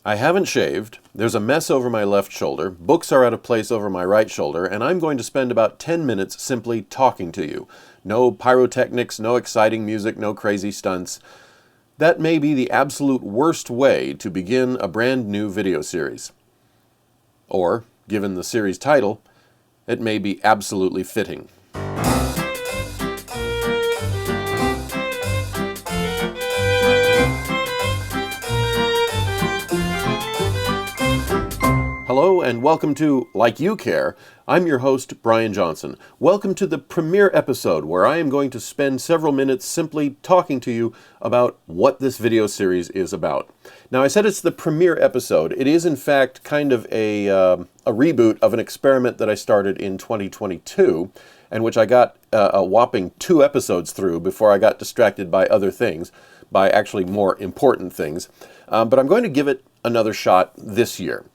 I haven't shaved, there's a mess over my left shoulder, books are out of place over my right shoulder, and I'm going to spend about 10 minutes simply talking to you. No pyrotechnics, no exciting music, no crazy stunts. That may be the absolute worst way to begin a brand new video series. Or, given the series title, it may be absolutely fitting. Hello and welcome to Like You Care. I'm your host, Brian Johnson. Welcome to the premiere episode where I am going to spend several minutes simply talking to you about what this video series is about. Now, I said it's the premiere episode. It is, in fact, kind of a reboot of an experiment that I started in 2022, and which I got a whopping 2 episodes through before I got distracted by other things, by actually more important things. But I'm going to give it another shot this year.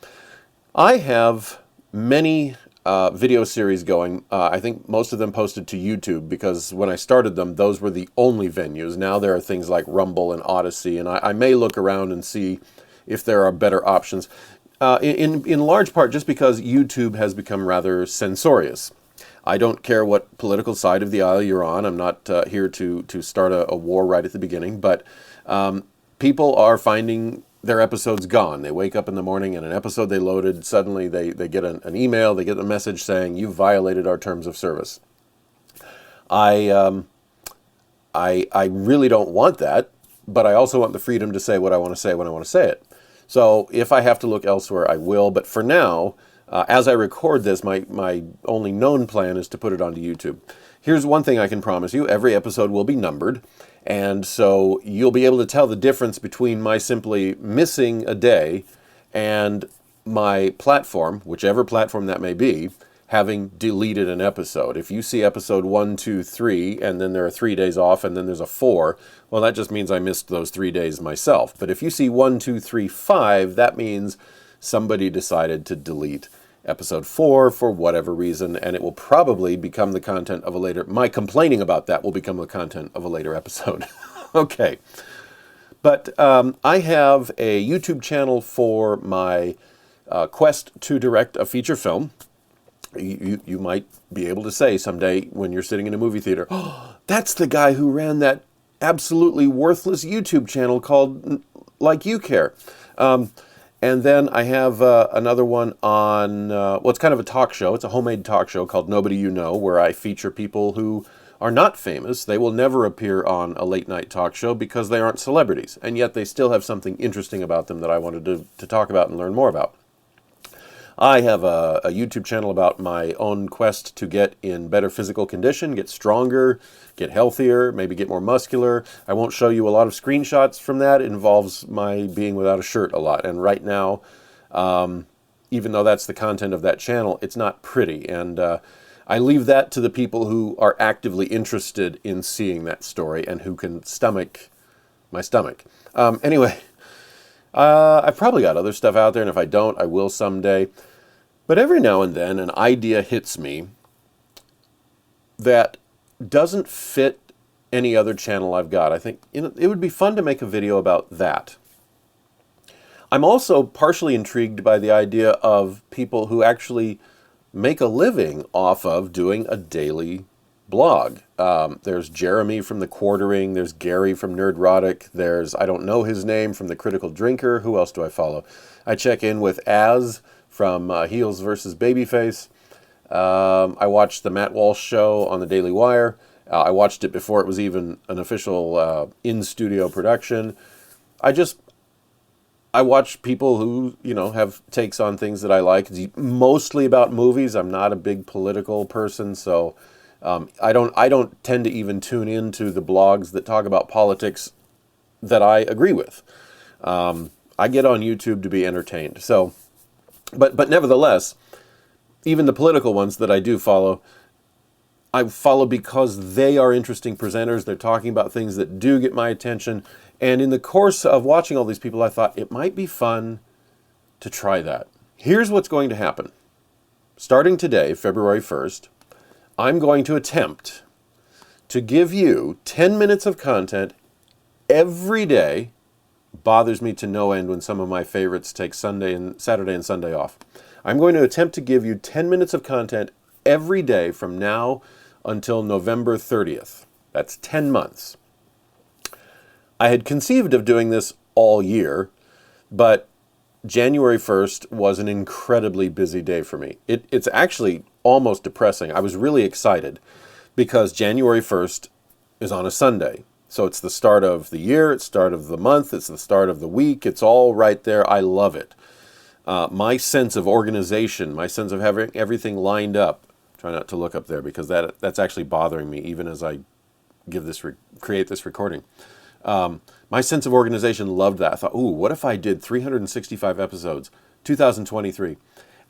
I have many video series going. I think most of them posted to YouTube because when I started them, those were the only venues. Now there are things like Rumble and Odyssey, and I may look around and see if there are better options. In large part just because YouTube has become rather censorious. I don't care what political side of the aisle you're on. I'm not here to start a war right at the beginning, but people are finding their episode's gone. They wake up in the morning and an episode they loaded, suddenly they get an email, they get a message saying, "You violated our terms of service." I really don't want that, but I also want the freedom to say what I want to say when I want to say it. So if I have to look elsewhere, I will. But for now, as I record this, my only known plan is to put it onto YouTube. Here's one thing I can promise you. Every episode will be numbered. And so you'll be able to tell the difference between my simply missing a day and my platform, whichever platform that may be, having deleted an episode. If you see episode 1, 2, 3, and then there are 3 days off, and then there's a 4, well, that just means I missed those 3 days myself. But if you see 1, 2, 3, 5, that means somebody decided to delete episode 4 for whatever reason, and it will probably become the content of a later... My complaining about that will become the content of a later episode. Okay. But I have a YouTube channel for my quest to direct a feature film. You might be able to say someday when you're sitting in a movie theater, "Oh, that's the guy who ran that absolutely worthless YouTube channel called Like You Care." And then I have another one on, well, it's kind of a talk show. It's a homemade talk show called Nobody You Know, where I feature people who are not famous. They will never appear on a late-night talk show because they aren't celebrities, and yet they still have something interesting about them that I wanted to talk about and learn more about. I have a YouTube channel about my own quest to get in better physical condition, get stronger, get healthier, maybe get more muscular. I won't show you a lot of screenshots from that. It involves my being without a shirt a lot. And right now, even though that's the content of that channel, it's not pretty. And I leave that to the people who are actively interested in seeing that story and who can stomach my stomach. Anyway. I've probably got other stuff out there, and if I don't, I will someday. But every now and then, an idea hits me that doesn't fit any other channel I've got. I think it would be fun to make a video about that. I'm also partially intrigued by the idea of people who actually make a living off of doing a daily blog. There's Jeremy from The Quartering, there's Gary from Nerdrotic, there's, I don't know his name, from The Critical Drinker. Who else do I follow? I check in with Az from Heels versus Babyface. I watched the Matt Walsh show on the Daily Wire. I watched it before it was even an official in-studio production. I watch people who, have takes on things that I like. It's mostly about movies. I'm not a big political person, so I don't tend to even tune into the blogs that talk about politics that I agree with. I get on YouTube to be entertained. So, but nevertheless, even the political ones that I do follow, I follow because they are interesting presenters. They're talking about things that do get my attention. And in the course of watching all these people, I thought it might be fun to try that. Here's what's going to happen. Starting today, February 1st, I'm going to attempt to give you 10 minutes of content every day bothers me to no end when some of my favorites take Saturday and Sunday off. I'm going to attempt to give you 10 minutes of content every day from now until November 30th. That's 10 months. I had conceived of doing this all year, but January 1st was an incredibly busy day for me. It's actually almost depressing. I was really excited because January 1st is on a Sunday. So it's the start of the year, it's the start of the month, it's the start of the week. It's all right there. I love it. My sense of organization, my sense of having everything lined up. Try not to look up there because that's actually bothering me even as I create this recording. My sense of organization loved that. I thought, ooh, what if I did 365 episodes, 2023?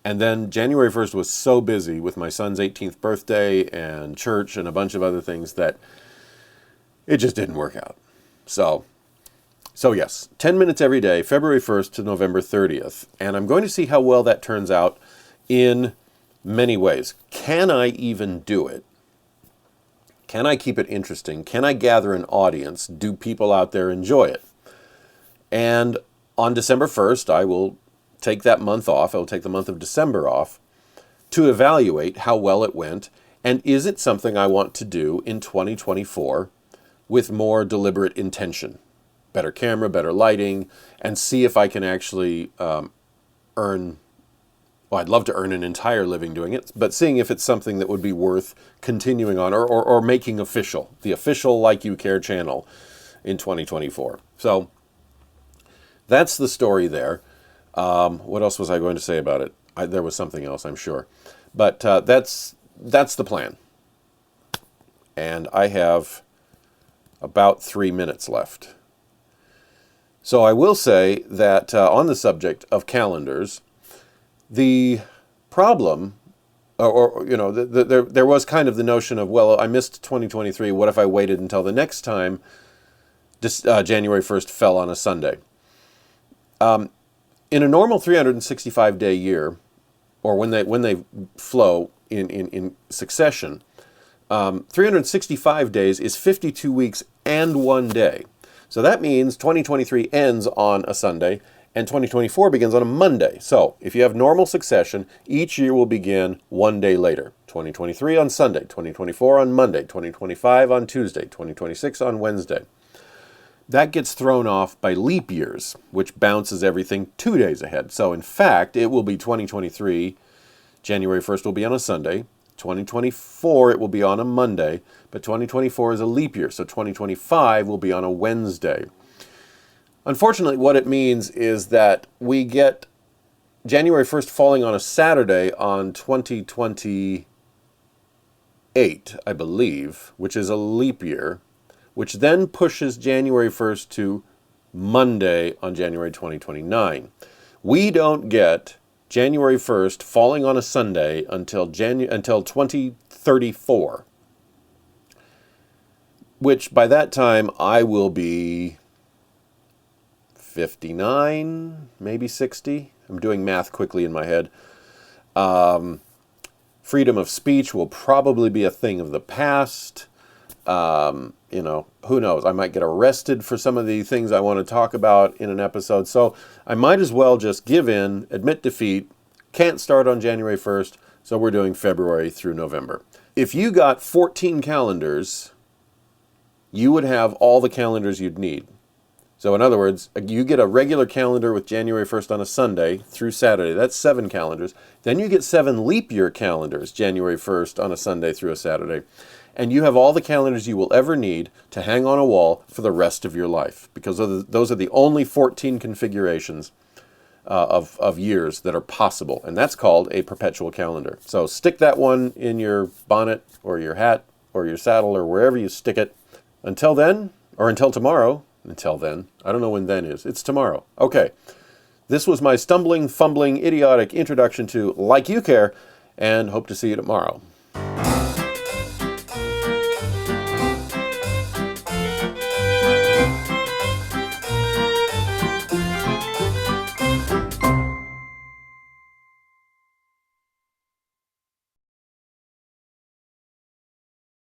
And then January 1st was so busy with my son's 18th birthday and church and a bunch of other things that it just didn't work out. So yes, 10 minutes every day, February 1st to November 30th. And I'm going to see how well that turns out in many ways. Can I even do it? Can I keep it interesting? Can I gather an audience? Do people out there enjoy it? And on December 1st, I will take that month off. I will take the month of December off to evaluate how well it went. And is it something I want to do in 2024 with more deliberate intention? Better camera, better lighting, and see if I can actually earn. Well, I'd love to earn an entire living doing it, but seeing if it's something that would be worth continuing on or making official, the official Like You Care channel in 2024. So that's the story there. What else was I going to say about it? There was something else, I'm sure. But that's the plan. And I have about 3 minutes left. So I will say that on the subject of calendars, the problem, there was kind of the notion of, well, I missed 2023. What if I waited until the next time January 1st fell on a Sunday? In a normal 365-day year, or when they flow in succession, 365 days is 52 weeks and 1 day. So that means 2023 ends on a Sunday, and 2024 begins on a Monday. So if you have normal succession, each year will begin 1 day later. 2023 on Sunday, 2024 on Monday, 2025 on Tuesday, 2026 on Wednesday. That gets thrown off by leap years, which bounces everything 2 days ahead. So in fact, it will be 2023, January 1st will be on a Sunday. 2024, it will be on a Monday, but 2024 is a leap year, so 2025 will be on a Wednesday. Unfortunately, what it means is that we get January 1st falling on a Saturday on 2028, I believe, which is a leap year, which then pushes January 1st to Monday on January 2029. We don't get January 1st falling on a Sunday until 2034, which by that time I will be 59, maybe 60. I'm doing math quickly in my head. Freedom of speech will probably be a thing of the past. Who knows? I might get arrested for some of the things I want to talk about in an episode. So I might as well just give in, admit defeat. Can't start on January 1st, so we're doing February through November. If you got 14 calendars, you would have all the calendars you'd need. So in other words, you get a regular calendar with January 1st on a Sunday through Saturday. That's 7 calendars. Then you get 7 leap year calendars, January 1st on a Sunday through a Saturday. And you have all the calendars you will ever need to hang on a wall for the rest of your life, because those are the only 14 configurations of years that are possible. And that's called a perpetual calendar. So stick that one in your bonnet or your hat or your saddle or wherever you stick it. Until then, or until tomorrow. Until then. I don't know when then is. It's tomorrow. Okay. This was my stumbling, fumbling, idiotic introduction to Like You Care, and hope to see you tomorrow.